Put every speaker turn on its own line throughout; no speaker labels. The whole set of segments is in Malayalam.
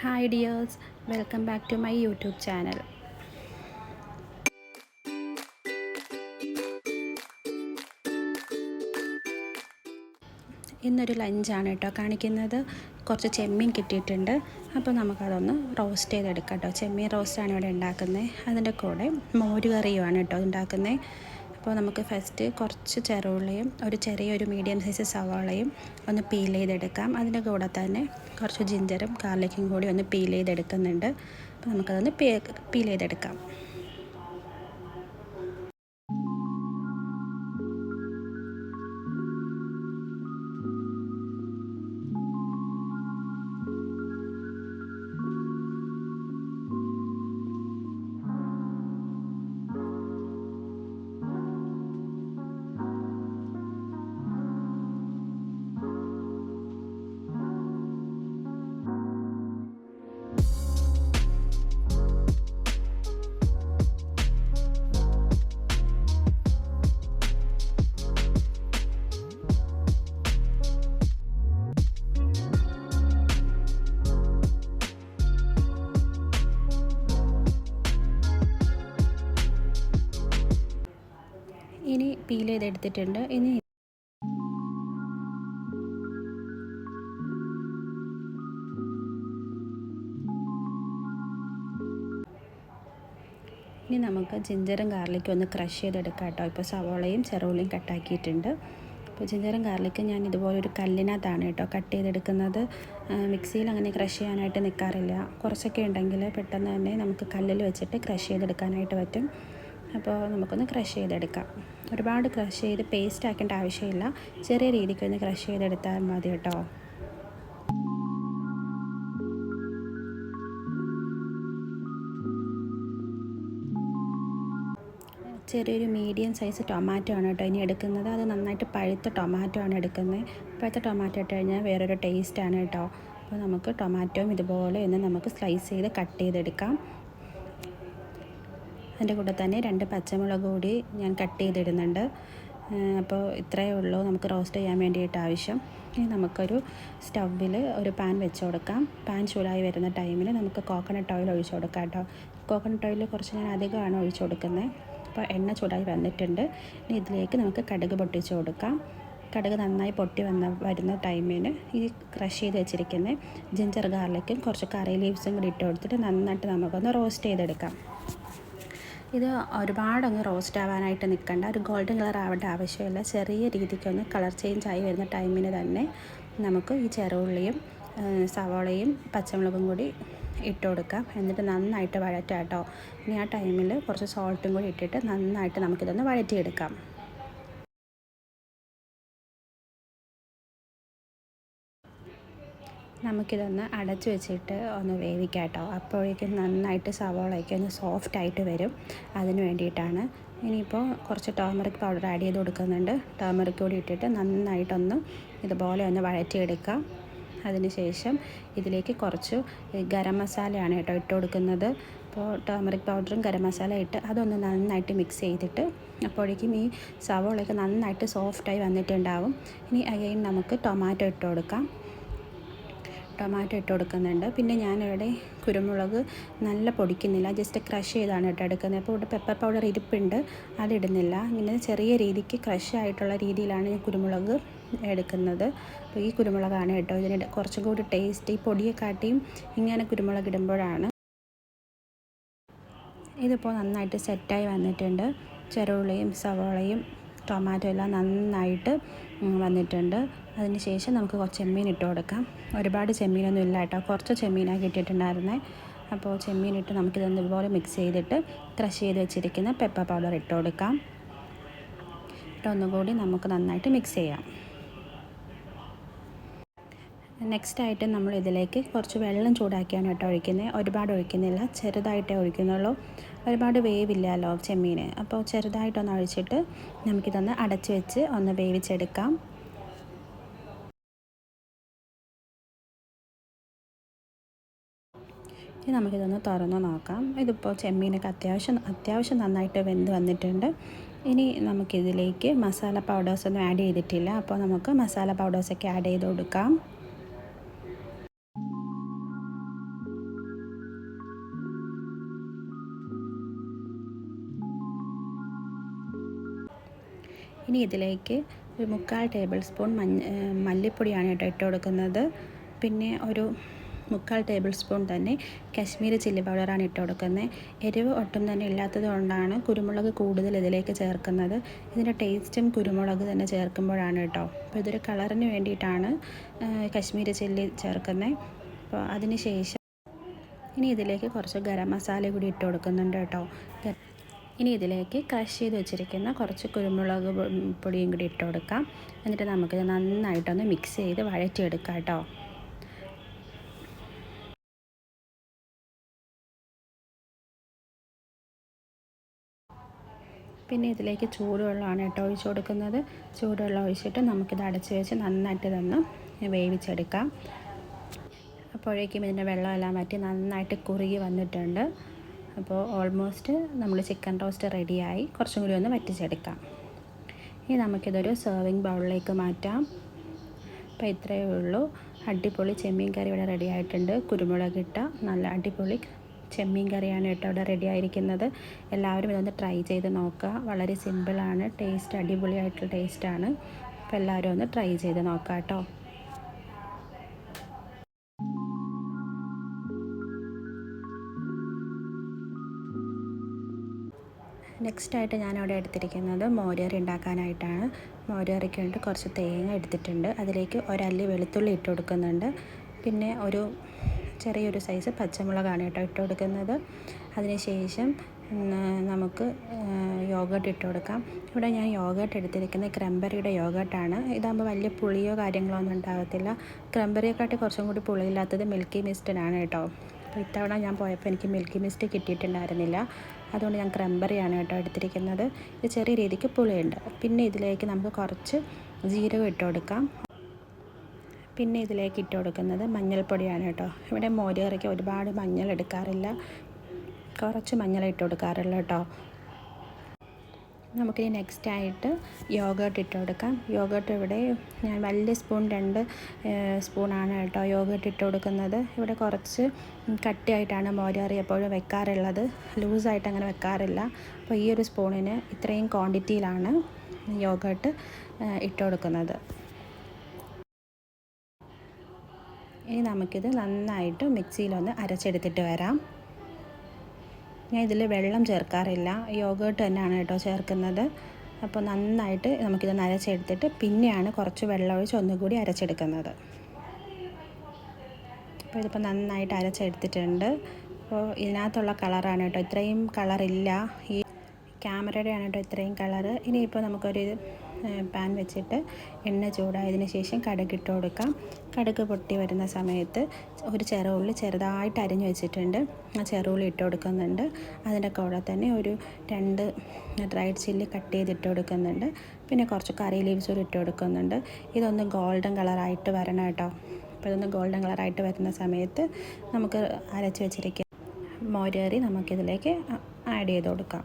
Hi dears, welcome back to my YouTube channel. ഇന്നൊരു ലഞ്ചാണ് കേട്ടോ കാണിക്കുന്നത്. കുറച്ച് ചെമ്മീൻ കിട്ടിയിട്ടുണ്ട്. അപ്പോൾ നമുക്കതൊന്ന് റോസ്റ്റ് ചെയ്തെടുക്കാം കേട്ടോ. ചെമ്മീൻ റോസ്റ്റാണ് ഇവിടെ ഉണ്ടാക്കുന്നത്. അതിൻ്റെ കൂടെ മോരുകറിയുമാണ് കേട്ടോ ഉണ്ടാക്കുന്നത്. അപ്പോൾ നമുക്ക് ഫസ്റ്റ് കുറച്ച് ചെറുള്ളിയും ചെറിയൊരു മീഡിയം സൈസ് സവാളയും ഒന്ന് പീൽ ചെയ്തെടുക്കാം. അതിൻ്റെ കൂടെ തന്നെ കുറച്ച് ജിഞ്ചറും ഗാർലിക്കും കൂടി ഒന്ന് പീൽ ചെയ്തെടുക്കുന്നുണ്ട്. അപ്പോൾ നമുക്കതൊന്ന് പീൽ ചെയ്തെടുക്കാം. ഇനി പീൽ ചെയ്തെടുത്തിട്ടുണ്ട്. ഇനി നമുക്ക് ജിഞ്ചറും ഗാർലിക്കും ഒന്ന് ക്രഷ് ചെയ്തെടുക്കാം കേട്ടോ. ഇപ്പോൾ സവോളയും ചെറുള്ളിയും കട്ടാക്കിയിട്ടുണ്ട്. അപ്പോൾ ജിഞ്ചറും ഗാർലിക്കും ഞാൻ ഇതുപോലൊരു കല്ലിനകത്താണ് കേട്ടോ കട്ട് ചെയ്തെടുക്കുന്നത്. മിക്സിയിൽ അങ്ങനെ ക്രഷ് ചെയ്യാനായിട്ട് നിൽക്കാറില്ല. കുറച്ചൊക്കെ ഉണ്ടെങ്കിൽ പെട്ടെന്ന് തന്നെ നമുക്ക് കല്ലിൽ വെച്ചിട്ട് ക്രഷ് ചെയ്തെടുക്കാനായിട്ട് പറ്റും. അപ്പോൾ നമുക്കൊന്ന് ക്രഷ് ചെയ്തെടുക്കാം. ഒരുപാട് ക്രഷ് ചെയ്ത് പേസ്റ്റ് ആക്കേണ്ട ആവശ്യമില്ല. ചെറിയ രീതിക്കൊന്ന് ക്രഷ് ചെയ്തെടുത്താൽ മതി കേട്ടോ. ചെറിയൊരു മീഡിയം സൈസ് ടൊമാറ്റോ ആണ് കേട്ടോ ഇനി എടുക്കുന്നത്. അത് നന്നായിട്ട് പഴുത്ത ടൊമാറ്റോ ആണ് എടുക്കുന്നത്. പഴുത്ത ടൊമാറ്റോ ഇട്ട് കഴിഞ്ഞാൽ വേറൊരു ടേസ്റ്റാണ് കേട്ടോ. അപ്പോൾ നമുക്ക് ടൊമാറ്റോയും ഇതുപോലെ ഒന്ന് നമുക്ക് സ്ലൈസ് ചെയ്ത് കട്ട് ചെയ്തെടുക്കാം. അതിൻ്റെ കൂടെ തന്നെ 2 പച്ചമുളക് കൂടി ഞാൻ കട്ട് ചെയ്തിടുന്നുണ്ട്. അപ്പോൾ ഇത്രയേ ഉള്ളൂ നമുക്ക് റോസ്റ്റ് ചെയ്യാൻ വേണ്ടിയിട്ട് ആവശ്യം. ഇനി നമുക്കൊരു സ്റ്റൗവിൽ ഒരു പാൻ വെച്ച് കൊടുക്കാം. പാൻ ചൂടായി വരുന്ന ടൈമിൽ നമുക്ക് കോക്കനട്ട് ഓയിൽ ഒഴിച്ച് കൊടുക്കാം കേട്ടോ. കോക്കനട്ട് ഓയിൽ കുറച്ച് ഞാൻ അധികമാണ് ഒഴിച്ച് കൊടുക്കുന്നത്. അപ്പോൾ എണ്ണ ചൂടായി വന്നിട്ടുണ്ട്. ഇനി ഇതിലേക്ക് നമുക്ക് കടുക് പൊട്ടിച്ച് കൊടുക്കാം. കടുക് നന്നായി പൊട്ടി വരുന്ന ടൈമിന് ഈ ക്രഷ് ചെയ്ത് വെച്ചിരിക്കുന്ന ജിഞ്ചർ ഗാർലിക്കും കുറച്ച് കറി ലീവ്സും കൂടി ഇട്ട് കൊടുത്തിട്ട് നന്നായിട്ട് നമുക്കൊന്ന് റോസ്റ്റ് ചെയ്തെടുക്കാം. ഇത് ഒരുപാടങ്ങ് റോസ്റ്റ് ആവാനായിട്ട് നിൽക്കണ്ട. ഒരു ഗോൾഡൻ കളർ ആവേണ്ട ആവശ്യമില്ല. ചെറിയ രീതിക്കൊന്ന് കളർ ചേഞ്ച് ആയി വരുന്ന ടൈമിന് തന്നെ നമുക്ക് ഈ ചെറുള്ളിയും സവാളയും പച്ചമുളകും കൂടി ഇട്ട് കൊടുക്കാം. എന്നിട്ട് നന്നായിട്ട് വഴറ്റാം കേട്ടോ. ഇനി ആ ടൈമിൽ കുറച്ച് സോൾട്ടും കൂടി ഇട്ടിട്ട് നന്നായിട്ട് നമുക്കിതൊന്ന് വഴറ്റിയെടുക്കാം. നമുക്കിതൊന്ന് അടച്ചു വെച്ചിട്ട് ഒന്ന് വേവിക്കാം കേട്ടോ. അപ്പോഴേക്കും നന്നായിട്ട് സവാളയൊക്കെ ഒന്ന് സോഫ്റ്റായിട്ട് വരും. അതിന് വേണ്ടിയിട്ടാണ്. ഇനിയിപ്പോൾ കുറച്ച് ടർമറിക് പൗഡർ ആഡ് ചെയ്ത് കൊടുക്കുന്നുണ്ട്. ടർമറിക് കൂടി ഇട്ടിട്ട് നന്നായിട്ടൊന്ന് ഇതുപോലെ ഒന്ന് വഴറ്റിയെടുക്കാം. അതിനുശേഷം ഇതിലേക്ക് കുറച്ച് ഗരം മസാലയാണ് കേട്ടോ ഇട്ട് കൊടുക്കുന്നത്. അപ്പോൾ ടർമറിക് പൗഡറും ഗരം മസാല ഇട്ട് അതൊന്ന് നന്നായിട്ട് മിക്സ് ചെയ്തിട്ട് അപ്പോഴേക്കും ഈ സവാളയൊക്കെ നന്നായിട്ട് സോഫ്റ്റായി വന്നിട്ടുണ്ടാവും. ഇനി അഗൈൻ നമുക്ക് ടൊമാറ്റോ ഇട്ട് കൊടുക്കാം. ടൊമാറ്റോ ഇട്ട് കൊടുക്കുന്നുണ്ട്. പിന്നെ ഞാനിവിടെ കുരുമുളക് നല്ല പൊടിക്കുന്നില്ല, ജസ്റ്റ് ക്രഷ് ചെയ്താണ് കേട്ടോ എടുക്കുന്നത്. അപ്പോൾ ഇവിടെ പെപ്പർ പൗഡർ ഇരിപ്പുണ്ട്, അതിടുന്നില്ല. ഇങ്ങനെ ചെറിയ രീതിക്ക് ക്രഷ് ആയിട്ടുള്ള രീതിയിലാണ് ഞാൻ കുരുമുളക് എടുക്കുന്നത്. അപ്പോൾ ഈ കുരുമുളകാണ് കേട്ടോ ഇതിന് കുറച്ചും കൂടി ടേസ്റ്റ്. ഈ പൊടിയെ കാട്ടിയും ഇങ്ങനെ കുരുമുളക് ഇടുമ്പോഴാണ്. ഇതിപ്പോൾ നന്നായിട്ട് സെറ്റായി വന്നിട്ടുണ്ട്. ചെറുള്ളിയും സവാളയും ടൊമാറ്റോ എല്ലാം നന്നായിട്ട് വന്നിട്ടുണ്ട്. അതിന് ശേഷം നമുക്ക് കുറച്ച് ചെമ്മീൻ ഇട്ട് കൊടുക്കാം. ഒരുപാട് ചെമ്മീനൊന്നും ഇല്ല കേട്ടോ, കുറച്ച് ചെമ്മീനാണ് കിട്ടിയിട്ടുണ്ടായിരുന്നത്. അപ്പോൾ ചെമ്മീനിട്ട് നമുക്കിതൊന്ന് ഇതുപോലെ മിക്സ് ചെയ്തിട്ട് ക്രഷ് ചെയ്ത് വെച്ചിരിക്കുന്ന പെപ്പർ പൗഡർ ഇട്ട് കൊടുക്കാം. ഒന്നുകൂടി നമുക്ക് നന്നായിട്ട് മിക്സ് ചെയ്യാം. നെക്സ്റ്റായിട്ട് നമ്മൾ ഇതിലേക്ക് കുറച്ച് വെള്ളം ചൂടാക്കിയാണ് കേട്ടോ ഒഴിക്കുന്നത്. ഒരുപാട് ഒഴിക്കുന്നില്ല, ചെറുതായിട്ടേ ഒഴിക്കുന്നുള്ളൂ. ഒരുപാട് വേവില്ലല്ലോ ചെമ്മീൻ. അപ്പോൾ ചെറുതായിട്ടൊന്ന് ഒഴിച്ചിട്ട് നമുക്കിതൊന്ന് അടച്ച് വെച്ച് ഒന്ന് വേവിച്ചെടുക്കാം. ഇനി നമുക്കിതൊന്ന് തുറന്ന് നോക്കാം. ഇതിപ്പോൾ ചെമ്മീനൊക്കെ അത്യാവശ്യം നന്നായിട്ട് വെന്ത് വന്നിട്ടുണ്ട്. ഇനി നമുക്കിതിലേക്ക് മസാല പൗഡേഴ്സൊന്നും ആഡ് ചെയ്തിട്ടില്ല. അപ്പോൾ നമുക്ക് മസാല പൗഡേഴ്സൊക്കെ ആഡ് ചെയ്ത് കൊടുക്കാം. ഇനി ഇതിലേക്ക് ഒരു 3/4 ടേബിൾ സ്പൂൺ മല്ലിപ്പൊടിയാണ് കേട്ടോ ഇട്ട് കൊടുക്കുന്നത്. പിന്നെ ഒരു 3/4 ടേബിൾ സ്പൂൺ തന്നെ കാശ്മീരി ചില്ലി പൗഡറാണ് ഇട്ട് കൊടുക്കുന്നത്. എരിവ് ഒട്ടും തന്നെ ഇല്ലാത്തത് കൊണ്ടാണ് കുരുമുളക് കൂടുതൽ ഇതിലേക്ക് ചേർക്കുന്നത്. ഇതിൻ്റെ ടേസ്റ്റും കുരുമുളക് തന്നെ ചേർക്കുമ്പോഴാണ് കേട്ടോ. അപ്പോൾ ഇതൊരു കളറിന് വേണ്ടിയിട്ടാണ് കാശ്മീരി ചില്ലി ചേർക്കുന്നത്. അപ്പോൾ അതിന് ശേഷം ഇനി ഇതിലേക്ക് കുറച്ച് ഗരം മസാല കൂടി ഇട്ട് കൊടുക്കുന്നുണ്ട് കേട്ടോ. ഇനി ഇതിലേക്ക് ക്രഷ് ചെയ്ത് വെച്ചിരിക്കുന്ന കുറച്ച് കുരുമുളക് പൊടിയും കൂടി ഇട്ട് കൊടുക്കാം. എന്നിട്ട് നമുക്കിത് നന്നായിട്ടൊന്ന് മിക്സ് ചെയ്ത് വഴറ്റിയെടുക്കാം കേട്ടോ. പിന്നെ ഇതിലേക്ക് ചൂടുവെള്ളമാണ് കേട്ടോ ഒഴിച്ച് കൊടുക്കുന്നത്. ചൂടുവെള്ളം ഒഴിച്ചിട്ട് നമുക്കിത് അടച്ച് വെച്ച് നന്നായിട്ട് ഇതൊന്ന് വേവിച്ചെടുക്കാം. അപ്പോഴേക്കും ഇതിൻ്റെ വെള്ളമെല്ലാം വറ്റി നന്നായിട്ട് കുറുകി വന്നിട്ടുണ്ട്. അപ്പോൾ ഓൾമോസ്റ്റ് നമ്മൾ ചിക്കൻ റോസ്റ്റ് റെഡിയായി. കുറച്ചും കൂടി ഒന്ന് വറ്റിച്ചെടുക്കാം. ഇനി നമുക്കിതൊരു സെർവിങ് ബൗളിലേക്ക് മാറ്റാം. അപ്പോൾ ഇത്രയേ ഉള്ളൂ. അടിപൊളി ചെമ്മീൻ കറി ഇവിടെ റെഡി ആയിട്ടുണ്ട്. കുരുമുളകിട്ട നല്ല അടിപൊളി ചെമ്മീൻ കറിയാണ് കേട്ടോ ഇവിടെ റെഡി ആയിരിക്കുന്നത്. എല്ലാവരും ഇതൊന്ന് ട്രൈ ചെയ്ത് നോക്കുക. വളരെ സിമ്പിളാണ്, ടേസ്റ്റ് അടിപൊളിയായിട്ടുള്ള ടേസ്റ്റാണ്. അപ്പോൾ എല്ലാവരും ഒന്ന് ട്രൈ ചെയ്ത് നോക്കാം കേട്ടോ. നെക്സ്റ്റായിട്ട് ഞാനിവിടെ എടുത്തിരിക്കുന്നത് മോരുകറി ഉണ്ടാക്കാനായിട്ടാണ്. മോരുകറിക്ക് വേണ്ടി കുറച്ച് തേങ്ങ എടുത്തിട്ടുണ്ട്. അതിലേക്ക് ഒരല്ലി വെളുത്തുള്ളി ഇട്ട് കൊടുക്കുന്നുണ്ട്. പിന്നെ ഒരു ചെറിയൊരു സൈസ് പച്ചമുളകാണ് കേട്ടോ ഇട്ട് കൊടുക്കുന്നത്. അതിനുശേഷം നമുക്ക് യോഗട്ട് ഇട്ട് കൊടുക്കാം. ഇവിടെ ഞാൻ യോഗട്ട് എടുത്തിരിക്കുന്നത് ക്രംബറിയുടെ യോഗട്ടാണ്. ഇതാകുമ്പോൾ വലിയ പുളിയോ കാര്യങ്ങളോ ഒന്നും ഉണ്ടാകത്തില്ല. ക്രംബറിയെക്കാട്ടി കുറച്ചും കൂടി പുളിയില്ലാത്തത് മിൽക്കി മിസ്റ്റിനാണ് കേട്ടോ. അപ്പോൾ ഇത്തവണ ഞാൻ പോയപ്പോൾ എനിക്ക് മിൽക്കി മിസ്റ്റ് കിട്ടിയിട്ടുണ്ടായിരുന്നില്ല. അതുകൊണ്ട് ഞാൻ ക്രംബറിയാണ് കേട്ടോ എടുത്തിരിക്കുന്നത്. ഇത് ചെറിയ രീതിക്ക് പുളിയുണ്ട്. പിന്നെ ഇതിലേക്ക് നമുക്ക് കുറച്ച് ജീരകം ഇട്ട് കൊടുക്കാം. പിന്നെ ഇതിലേക്ക് ഇട്ട് കൊടുക്കുന്നത് മഞ്ഞൾപ്പൊടിയാണ് കേട്ടോ. ഇവിടെ മോരുകറിക്ക് ഒരുപാട് മഞ്ഞൾ എടുക്കാറില്ല, കുറച്ച് മഞ്ഞൾ ഇട്ട് കൊടുക്കാറുള്ളൂ കേട്ടോ. നമുക്കിനി നെക്സ്റ്റായിട്ട് യോഗട്ട് ഇട്ട് കൊടുക്കാം. യോഗട്ട് ഇവിടെ ഞാൻ വലിയ സ്പൂൺ 2 സ്പൂണാണ് കേട്ടോ യോഗട്ട് ഇട്ട് കൊടുക്കുന്നത്. ഇവിടെ കുറച്ച് കട്ടിയായിട്ടാണ് മോരുകറി എപ്പോഴും വെക്കാറുള്ളത്, ലൂസായിട്ട് അങ്ങനെ വെക്കാറില്ല. അപ്പോൾ ഈ ഒരു സ്പൂണിന് ഇത്രയും ക്വാണ്ടിറ്റിയിലാണ് യോഗട്ട് ഇട്ട് കൊടുക്കുന്നത്. ഇനി നമുക്കിത് നന്നായിട്ട് മിക്സിയിലൊന്ന് അരച്ചെടുത്തിട്ട് വരാം. ഞാൻ ഇതിൽ വെള്ളം ചേർക്കാറില്ല, യോഗട്ട് തന്നെയാണ് കേട്ടോ ചേർക്കുന്നത്. അപ്പോൾ നന്നായിട്ട് നമുക്കിത് അരച്ചെടുത്തിട്ട് പിന്നെയാണ് കുറച്ച് വെള്ളം ഒഴിച്ച് ഒന്നുകൂടി അരച്ചെടുക്കുന്നത്. അപ്പോൾ ഇതിപ്പോൾ നന്നായിട്ട് അരച്ചെടുത്തിട്ടുണ്ട്. അപ്പോൾ ഇതിനകത്തുള്ള കളറാണ് കേട്ടോ, ഇത്രയും കളറില്ല, ഈ ക്യാമറയുടെയാണ് കേട്ടോ ഇത്രയും കളറ്. ഇനിയിപ്പോൾ നമുക്കൊരു പാൻ വെച്ചിട്ട് എണ്ണ ചൂടായതിന് ശേഷം കടുക് ഇട്ട് കൊടുക്കാം. കടുക് പൊട്ടി വരുന്ന സമയത്ത് ഒരു ചെറുള്ളി ചെറുതായിട്ട് അരിഞ്ഞു വെച്ചിട്ടുണ്ട്, ആ ചെറുള്ളി ഇട്ട് കൊടുക്കുന്നുണ്ട്. അതിൻ്റെ കൂടെ തന്നെ ഒരു 2 ഡ്രൈഡ് ചില്ലി കട്ട് ചെയ്തിട്ട് കൊടുക്കുന്നുണ്ട്. പിന്നെ കുറച്ച് കറി ലീവ്സ് കൂടി ഇട്ട് കൊടുക്കുന്നുണ്ട്. ഇതൊന്ന് ഗോൾഡൻ കളറായിട്ട് വരണം കേട്ടോ. അപ്പോൾ ഇതൊന്ന് ഗോൾഡൻ കളറായിട്ട് വരുന്ന സമയത്ത് നമുക്ക് അരച്ച് വെച്ചിരിക്കുക മോരുകറി നമുക്കിതിലേക്ക് ആഡ് ചെയ്ത് കൊടുക്കാം.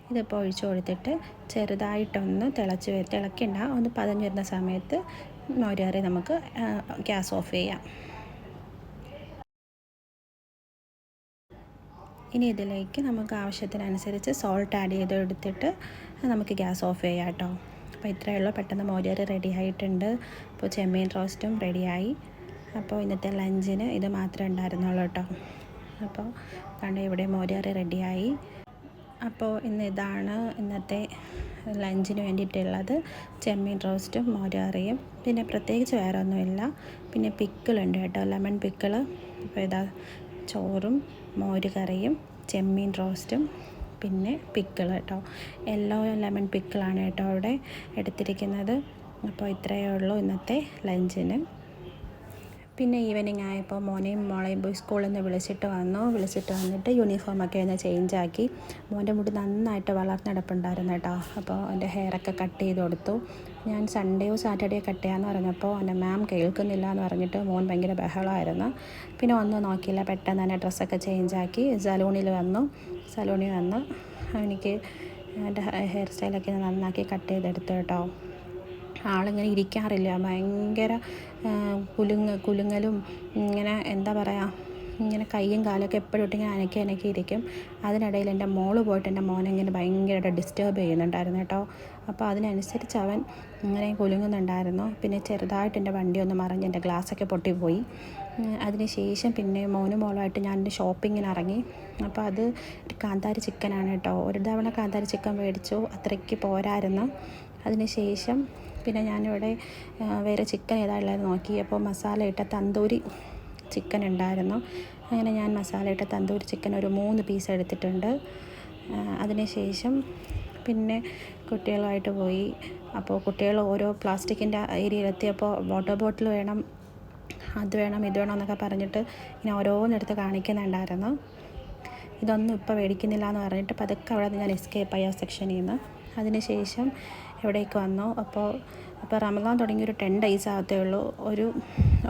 ഇതിപ്പോൾ ഒഴിച്ച് കൊടുത്തിട്ട് ചെറുതായിട്ടൊന്ന് തിളക്കണ്ട, ഒന്ന് പതഞ്ഞ് വരുന്ന സമയത്ത് മോരുകറി നമുക്ക് ഗ്യാസ് ഓഫ് ചെയ്യാം. ഇനി ഇതിലേക്ക് നമുക്ക് ആവശ്യത്തിനനുസരിച്ച് സോൾട്ട് ആഡ് ചെയ്ത് എടുത്തിട്ട് നമുക്ക് ഗ്യാസ് ഓഫ് ചെയ്യാം കേട്ടോ. അപ്പോൾ ഇത്രയേ ഉള്ളൂ, പെട്ടെന്ന് മോരുകറി റെഡി ആയിട്ടുണ്ട്. അപ്പോൾ ചെമ്മീൻ റോസ്റ്റും റെഡിയായി. അപ്പോൾ ഇന്നത്തെ ലഞ്ചിന് ഇത് മാത്രമേ ഉണ്ടായിരുന്നുള്ളൂ കേട്ടോ. അപ്പോൾ കണ്ട് ഇവിടെ മോരുകറി റെഡിയായി. അപ്പോൾ ഇതാണ് ഇന്നത്തെ ലഞ്ചിന് വേണ്ടിയിട്ടുള്ളത്. ചെമ്മീൻ റോസ്റ്റും മോരുകറിയും, പിന്നെ പ്രത്യേകിച്ച് വേറെ ഒന്നുമില്ല. പിന്നെ പിക്കിളുണ്ട് കേട്ടോ, ലെമൺ പിക്കിള്. അപ്പോൾ ഇതാ ചോറും മോരുകറിയും ചെമ്മീൻ റോസ്റ്റും പിന്നെ പിക്കിൾ കേട്ടോ, യെല്ലോ ലെമൺ പിക്കിളാണ് കേട്ടോ അവിടെ എടുത്തിരിക്കുന്നത്. അപ്പോൾ ഇത്രയേ ഉള്ളൂ ഇന്നത്തെ ലഞ്ചിന്. പിന്നെ ഈവനിങ് ആയപ്പോൾ മോനെയും മോളെയും പോയി സ്കൂളിൽ നിന്ന് വിളിച്ചിട്ട് വന്നിട്ട് യൂണിഫോമൊക്കെ ഒന്ന് ചേഞ്ചാക്കി. മോൻ്റെ മുടി നന്നായിട്ട് വളർന്നെടുപ്പുണ്ടായിരുന്നു കേട്ടോ. അപ്പോൾ എൻ്റെ ഹെയറൊക്കെ കട്ട് ചെയ്ത് കൊടുത്തു. ഞാൻ സൺഡേയോ സാറ്റർഡേയോ കട്ട് ചെയ്യാമെന്ന് പറഞ്ഞപ്പോൾ എൻ്റെ മാം കേൾക്കുന്നില്ല എന്ന് പറഞ്ഞിട്ട് മോൻ ഭയങ്കര ബഹളമായിരുന്നു. പിന്നെ ഒന്നും നോക്കിയില്ല, പെട്ടെന്ന് തന്നെ ഡ്രസ്സൊക്കെ ചേഞ്ചാക്കി സലൂണിൽ വന്നു എനിക്ക് എൻ്റെ ഹെയർ സ്റ്റൈലൊക്കെ നന്നാക്കി കട്ട് ചെയ്തെടുത്തു കേട്ടോ. ആളിങ്ങനെ ഇരിക്കാറില്ല, ഭയങ്കര കുലുങ്ങലും ഇങ്ങനെ എന്താ പറയുക, ഇങ്ങനെ കൈയും കാലൊക്കെ എപ്പോഴും ഇട്ടിങ്ങനെ അനക്കി ഇരിക്കും. അതിനിടയിൽ എൻ്റെ മോള് പോയിട്ട് എൻ്റെ മോനെ ഇങ്ങനെ ഭയങ്കരമായിട്ട് ഡിസ്റ്റർബ് ചെയ്യുന്നുണ്ടായിരുന്നു കേട്ടോ. അപ്പോൾ അതിനനുസരിച്ച് അവൻ ഇങ്ങനെ കുലുങ്ങുന്നുണ്ടായിരുന്നു. പിന്നെ ചെറുതായിട്ട് എൻ്റെ വണ്ടി ഒന്ന് മറിഞ്ഞ് എൻ്റെ ഗ്ലാസ്സൊക്കെ പൊട്ടിപ്പോയി. അതിന് ശേഷം പിന്നെ മോനും മോളുമായിട്ട് ഞാൻ ഷോപ്പിങ്ങിന് ഇറങ്ങി. അപ്പോൾ അത് കാന്താരി ചിക്കനാണ് കേട്ടോ. ഒരു തവണ കാന്താരി ചിക്കൻ മേടിച്ചു, അത്രയ്ക്ക് പോരായിരുന്നു. അതിന് ശേഷം പിന്നെ ഞാനിവിടെ വേറെ ചിക്കൻ ഏതായാലും നോക്കി. അപ്പോൾ മസാല ഇട്ട തന്തൂരി ചിക്കൻ ഉണ്ടായിരുന്നു. അങ്ങനെ ഞാൻ മസാല ഇട്ട തന്തൂരി ചിക്കൻ ഒരു 3 പീസ് എടുത്തിട്ടുണ്ട്. അതിന് ശേഷം പിന്നെ കുട്ടികളുമായിട്ട് പോയി. അപ്പോൾ കുട്ടികൾ ഓരോ പ്ലാസ്റ്റിക്കിൻ്റെ ഏരിയയിലെത്തിയപ്പോൾ വാട്ടർ ബോട്ടിൽ വേണം, അത് വേണം, ഇത് വേണം എന്നൊക്കെ പറഞ്ഞിട്ട് ഇങ്ങനെ ഓരോന്നെടുത്ത് കാണിക്കുന്നുണ്ടായിരുന്നു. ഇതൊന്നും ഇപ്പോൾ മേടിക്കുന്നില്ല എന്ന് പറഞ്ഞിട്ട് പതുക്കെ അവിടെ നിന്ന് ഞാൻ എസ്കേപ്പ് ആയി ആ സെക്ഷനിൽ നിന്ന്. അതിന് ശേഷം എവിടേക്ക് വന്നു. അപ്പോൾ റമദാൻ തുടങ്ങി ഒരു 10 days ആകത്തേ ഉള്ളൂ.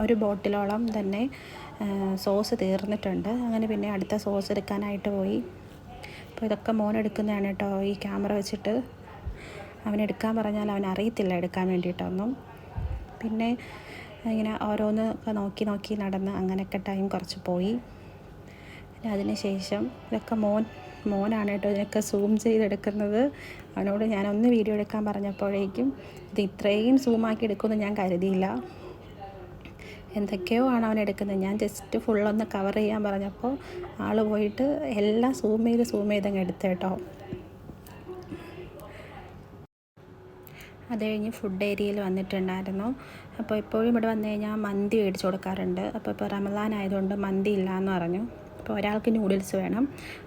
ഒരു ബോട്ടിലോളം തന്നെ സോസ് തീർന്നിട്ടുണ്ട്. അങ്ങനെ പിന്നെ അടുത്ത സോസ് എടുക്കാനായിട്ട് പോയി. അപ്പോൾ ഇതൊക്കെ മോനെടുക്കുന്നതാണ് കേട്ടോ. ഈ ക്യാമറ വെച്ചിട്ട് അവനെടുക്കാൻ പറഞ്ഞാൽ അവൻ അറിയത്തില്ല എടുക്കാൻ വേണ്ടിയിട്ടൊന്നും. പിന്നെ ഇങ്ങനെ ഓരോന്ന് നോക്കി നടന്ന് അങ്ങനെയൊക്കെ ടൈം കുറച്ച് പോയി. പിന്നെ അതിന് ശേഷം ഇതൊക്കെ മോനാണ് കേട്ടോ ഇതിനൊക്കെ സൂം ചെയ്തെടുക്കുന്നത്. അവനോട് ഞാനൊന്ന് വീഡിയോ എടുക്കാൻ പറഞ്ഞപ്പോഴേക്കും ഇത് ഇത്രയും സൂമാക്കി എടുക്കുമെന്ന് ഞാൻ കരുതിയില്ല. എന്തൊക്കെയോ ആണ് അവൻ എടുക്കുന്നത്. ഞാൻ ജസ്റ്റ് ഫുള്ളൊന്ന് കവർ ചെയ്യാൻ പറഞ്ഞപ്പോൾ ആൾ പോയിട്ട് എല്ലാം സൂം ചെയ്തങ്ങ് എടുത്ത് കേട്ടോ. അത് കഴിഞ്ഞ് ഫുഡ് ഏരിയയിൽ വന്നിട്ടുണ്ടായിരുന്നു. അപ്പോൾ എപ്പോഴും ഇവിടെ വന്നു കഴിഞ്ഞാൽ മന്തി മേടിച്ച് കൊടുക്കാറുണ്ട്. അപ്പോൾ ഇപ്പോൾ റമദാൻ ആയതുകൊണ്ട് മന്തി ഇല്ലയെന്ന് പറഞ്ഞു. അപ്പോൾ ഒരാൾക്ക് നൂഡിൽസ് വേണം,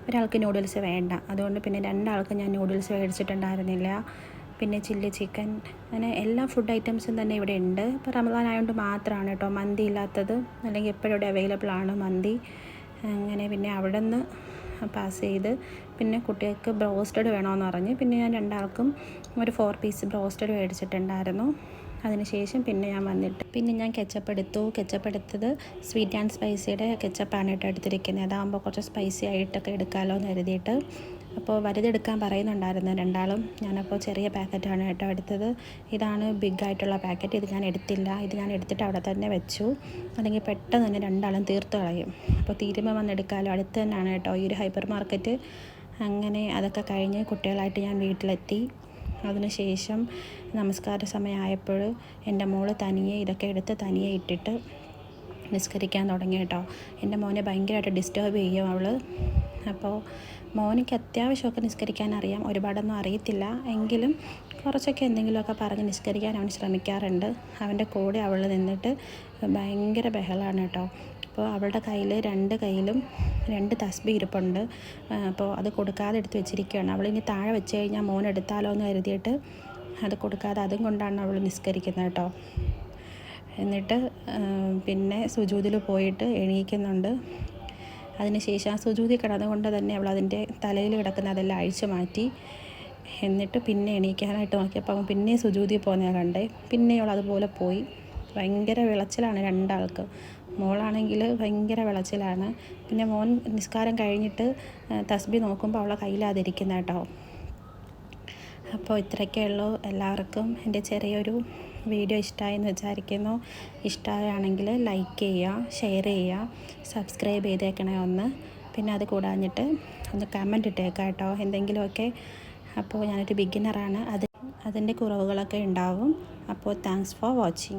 ഒരാൾക്ക് നൂഡിൽസ് വേണ്ട. അതുകൊണ്ട് പിന്നെ 2 ആൾക്ക് ഞാൻ നൂഡിൽസ് മേടിച്ചിട്ടുണ്ടായിരുന്നില്ല. പിന്നെ ചില്ലി ചിക്കൻ, അങ്ങനെ എല്ലാ ഫുഡ് ഐറ്റംസും തന്നെ ഇവിടെ ഉണ്ട്. ഇപ്പോൾ റമദാൻ ആയതുകൊണ്ട് മാത്രമാണ് കേട്ടോ മന്തി ഇല്ലാത്തത്. അല്ലെങ്കിൽ എപ്പോഴും ഇവിടെ അവൈലബിൾ ആണ് മന്തി. അങ്ങനെ പിന്നെ അവിടെ നിന്ന് പാസ് ചെയ്ത് പിന്നെ കുട്ടികൾക്ക് ബ്രോസ്റ്റഡ് വേണമെന്ന് പറഞ്ഞ് പിന്നെ ഞാൻ 2 ആൾക്കും ഒരു 4 പീസ് ബ്രോസ്റ്റഡ് മേടിച്ചിട്ടുണ്ടായിരുന്നു. അതിനുശേഷം പിന്നെ ഞാൻ വന്നിട്ട് പിന്നെ ഞാൻ കെച്ചപ്പ് എടുത്തു. കെച്ചപ്പ് എടുത്തത് സ്വീറ്റ് ആൻഡ് സ്പൈസിയുടെ കെച്ചപ്പാണ് കേട്ടോ എടുത്തിരിക്കുന്നത്. അതാകുമ്പോൾ കുറച്ച് സ്പൈസി ആയിട്ടൊക്കെ എടുക്കാമല്ലോ എന്ന് കരുതിയിട്ട്. അപ്പോൾ വലുതെടുക്കാൻ പറയുന്നുണ്ടായിരുന്നു 2 ആളും. ഞാനപ്പോൾ ചെറിയ പാക്കറ്റാണ് കേട്ടോ എടുത്തത്. ഇതാണ് ബിഗ് ആയിട്ടുള്ള പാക്കറ്റ്. ഇത് ഞാൻ എടുത്തില്ല. ഇത് ഞാൻ എടുത്തിട്ട് അവിടെ തന്നെ വെച്ചു. അല്ലെങ്കിൽ പെട്ടെന്ന് തന്നെ 2 ആളും തീർത്ത് കളയും. അപ്പോൾ തീരുമ്പോൾ വന്നെടുക്കാമല്ലോ. അടുത്ത് തന്നെയാണ് കേട്ടോ ഈ ഒരു ഹൈപ്പർ മാർക്കറ്റ്. അങ്ങനെ അതൊക്കെ കഴിഞ്ഞ് കുട്ടികളായിട്ട് ഞാൻ വീട്ടിലെത്തി. അതിനുശേഷം നമസ്കാര സമയമായപ്പോൾ എൻ്റെ മോള് തനിയെ ഇതൊക്കെ എടുത്ത് തനിയെ ഇട്ടിട്ട് നിസ്കരിക്കാൻ തുടങ്ങി കേട്ടോ. എൻ്റെ മോനെ ഭയങ്കരമായിട്ട് ഡിസ്റ്റർബ് ചെയ്യും അവൾ. അപ്പോൾ മോനിക്ക് അത്യാവശ്യമൊക്കെ നിസ്കരിക്കാൻ അറിയാം, ഒരുപാടൊന്നും അറിയത്തില്ല. എങ്കിലും കുറച്ചൊക്കെ എന്തെങ്കിലുമൊക്കെ പറഞ്ഞ് നിസ്കരിക്കാൻ അവൻ ശ്രമിക്കാറുണ്ട്. അവൻ്റെ കൂടെ അവൾ നിന്നിട്ട് ഭയങ്കര ബഹളമാണ് കേട്ടോ. അപ്പോൾ അവളുടെ കയ്യിൽ 2 കയ്യിലും 2 തസ്ബീഹ് ഇരിപ്പുണ്ട്. അപ്പോൾ അത് കൊടുക്കാതെ എടുത്ത് വെച്ചിരിക്കുകയാണ്. അവളിനി താഴെ വെച്ച് കഴിഞ്ഞാൽ മോൻ എടുത്താലോ എന്ന് കരുതിയിട്ട് അത് കൊടുക്കാതെ അതും കൊണ്ടാണ് അവൾ നിസ്കരിക്കുന്നത് കേട്ടോ. എന്നിട്ട് പിന്നെ സുജൂദിൽ പോയിട്ട് എണീക്കുന്നുണ്ട്. അതിനുശേഷം ആ സുജൂദി കിടന്നുകൊണ്ട് തന്നെ അവൾ അതിൻ്റെ തലയിൽ കിടക്കുന്ന അതെല്ലാം അഴിച്ചു മാറ്റി. എന്നിട്ട് പിന്നെ എണീക്കാനായിട്ട് നോക്കിയപ്പോൾ അവൻ പിന്നെ സുജൂദി പോകുന്നതാണ് കണ്ടേ. പിന്നെ അവൾ അതുപോലെ പോയി. ഭയങ്കര വിളച്ചിലാണ് 2 ആൾക്ക്. മോളാണെങ്കിൽ ഭയങ്കര വിളച്ചിലാണ്. പിന്നെ മോൻ നിസ്കാരം കഴിഞ്ഞിട്ട് തസ്ബീഹ് നോക്കുമ്പോൾ അവളെ കയ്യിലാതിരിക്കുന്ന കേട്ടോ. അപ്പോൾ ഇത്രയൊക്കെ ഉള്ളൂ. എല്ലാവർക്കും എൻ്റെ ചെറിയൊരു വീഡിയോ ഇഷ്ടമായെന്ന് വിചാരിക്കുന്നു. ഇഷ്ടമാണെങ്കിൽ ലൈക്ക് ചെയ്യുക, ഷെയർ ചെയ്യുക, സബ്സ്ക്രൈബ് ചെയ്തേക്കണേ ഒന്ന്. പിന്നെ അത് കൂടാഞ്ഞിട്ട് ഒന്ന് കമൻറ്റ് ഇട്ടേക്കാം കേട്ടോ എന്തെങ്കിലുമൊക്കെ. അപ്പോൾ ഞാനൊരു ബിഗിനറാണ്, അതിൻ്റെ കുറവുകളൊക്കെ ഉണ്ടാവും. അപ്പോൾ താങ്ക്സ് ഫോർ വാച്ചിങ്.